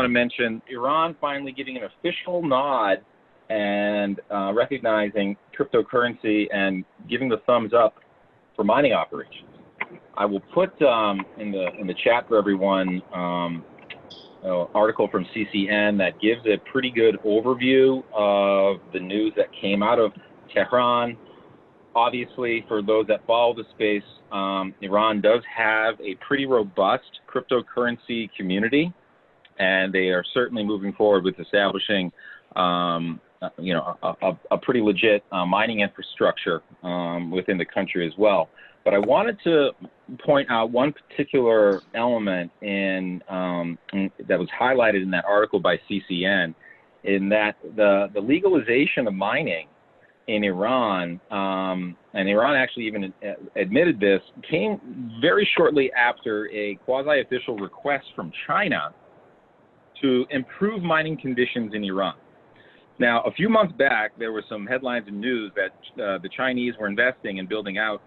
want to mention Iran finally getting an official nod and recognizing cryptocurrency and giving the thumbs up for mining operations. I will put in the chat for everyone an article from CCN that gives a pretty good overview of the news that came out of Tehran. Obviously, for those that follow the space, Iran does have a pretty robust cryptocurrency community, and they are certainly moving forward with establishing, a pretty legit mining infrastructure within the country as well. But I wanted to point out one particular element that was highlighted in that article by CCN, in that the legalization of mining in Iran, and Iran actually even admitted this, came very shortly after a quasi-official request from China to improve mining conditions in Iran. Now, a few months back, there were some headlines and news that the Chinese were investing in building out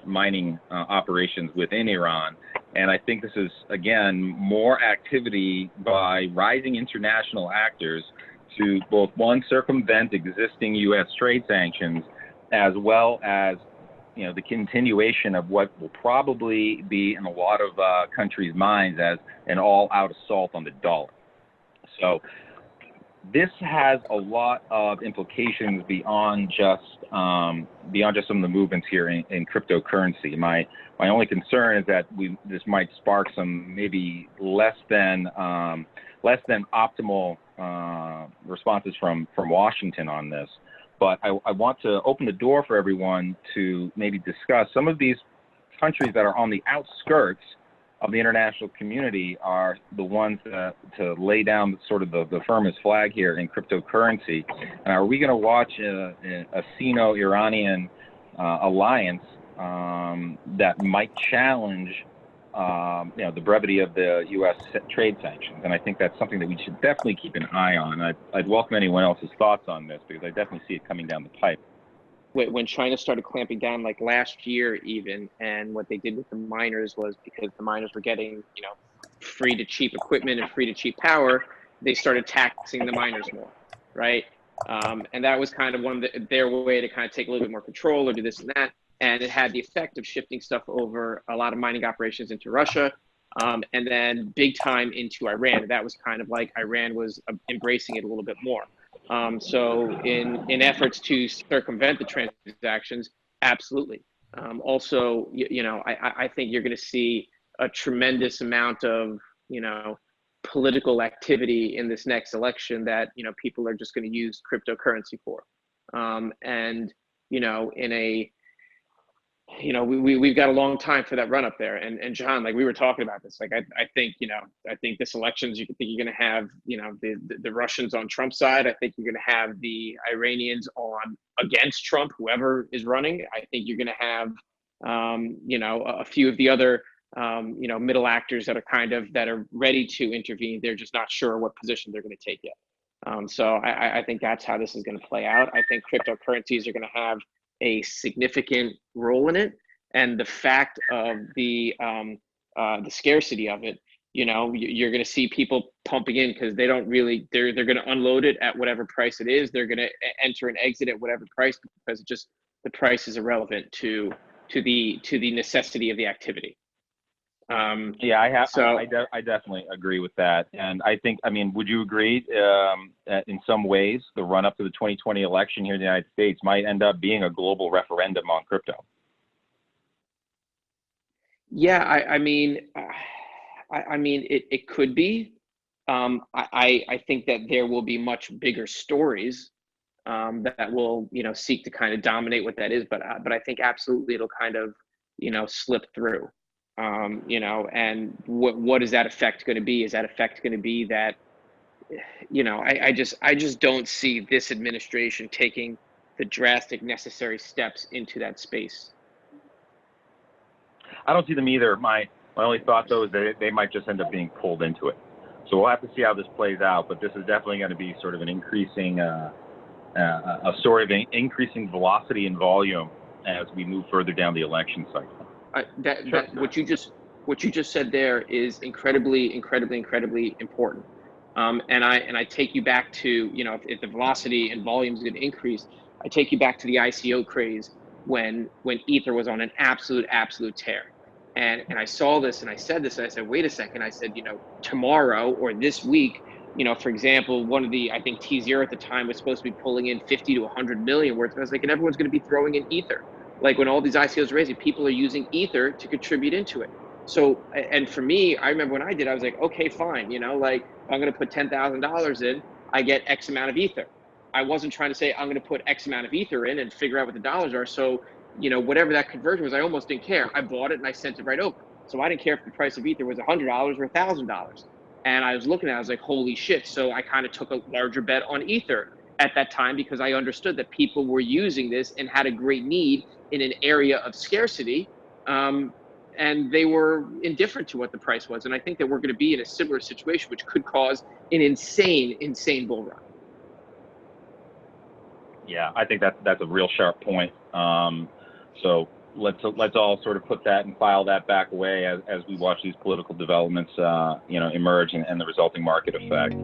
mining operations within Iran. And I think this is, again, more activity by rising international actors to both, one, circumvent existing U.S. trade sanctions, as well as, the continuation of what will probably be in a lot of countries' minds as an all-out assault on the dollar. So this has a lot of implications beyond just some of the movements here in cryptocurrency. My only concern is that this might spark some maybe less than optimal responses from Washington on this. But I want to open the door for everyone to maybe discuss some of these countries that are on the outskirts of the international community are the ones to lay down sort of the firmest flag here in cryptocurrency. And are we going to watch a Sino-Iranian alliance that might challenge the brevity of the U.S. trade sanctions? And I think that's something that we should definitely keep an eye on. I'd welcome anyone else's thoughts on this, because I definitely see it coming down the pipe. When China started clamping down, like last year even, and what they did with the miners was, because the miners were getting, free to cheap equipment and free to cheap power, they started taxing the miners more, right? And that was kind of their way to kind of take a little bit more control or do this and that. And it had the effect of shifting stuff over, a lot of mining operations into Russia, and then big time into Iran. That was kind of like Iran was embracing it a little bit more. So in efforts to circumvent the transactions, absolutely. Also, I think you're going to see a tremendous amount of, political activity in this next election that, people are just going to use cryptocurrency for. We've got a long time for that run up there. And John, like we were talking about this, like I think this elections, you're going to have, the Russians on Trump's side. I think you're going to have the Iranians on against Trump, whoever is running. I think you're going to have, a few of the other, middle actors that are ready to intervene. They're just not sure what position they're going to take yet. So I think that's how this is going to play out. I think cryptocurrencies are going to have a significant role in it, and the fact of the scarcity of it, you're going to see people pumping in because they don't really, they're going to unload it at whatever price it is. They're going to enter and exit at whatever price, because the price is irrelevant to the necessity of the activity. I definitely agree with that. And I think, would you agree that in some ways the run up to the 2020 election here in the United States might end up being a global referendum on crypto? Yeah, it could be. I think that there will be much bigger stories that will, seek to kind of dominate what that is. But I think absolutely it'll kind of, slip through. And what is that effect going to be? Is that effect going to be that, I just don't see this administration taking the drastic necessary steps into that space. I don't see them either. My only thought, though, is that they might just end up being pulled into it. So we'll have to see how this plays out. But this is definitely going to be sort of an increasing, increasing velocity and volume as we move further down the election cycle. What you just said there is incredibly important. And I take you back to, you know, if the velocity and volume is going to increase, I take you back to the ICO craze when Ether was on an absolute tear. And I saw this and I said this and I said, wait a second. I said, you know, tomorrow or this week, you know, for example, one of the, I think T0 at the time was supposed to be pulling in 50 to 100 million worth. I was like, and everyone's going to be throwing in Ether. Like when all these ICOs are raising, people are using Ether to contribute into it. So, and for me, I remember when I did, I was like, okay, fine. You know, like I'm going to put $10,000 in, I get X amount of Ether. I wasn't trying to say I'm going to put X amount of Ether in and figure out what the dollars are. So, you know, whatever that conversion was, I almost didn't care. I bought it and I sent it right over. So I didn't care if the price of Ether was $100 or $1,000. And I was looking at it, I was like, holy shit. So I kind of took a larger bet on Ether at that time because I understood that people were using this and had a great need in an area of scarcity. And they were indifferent to what the price was. And I think that we're going to be in a similar situation, which could cause an insane bull run. Yeah, I think that's a real sharp point. So let's all sort of put that and file that back away as we watch these political developments, you know, emerge and the resulting market effect.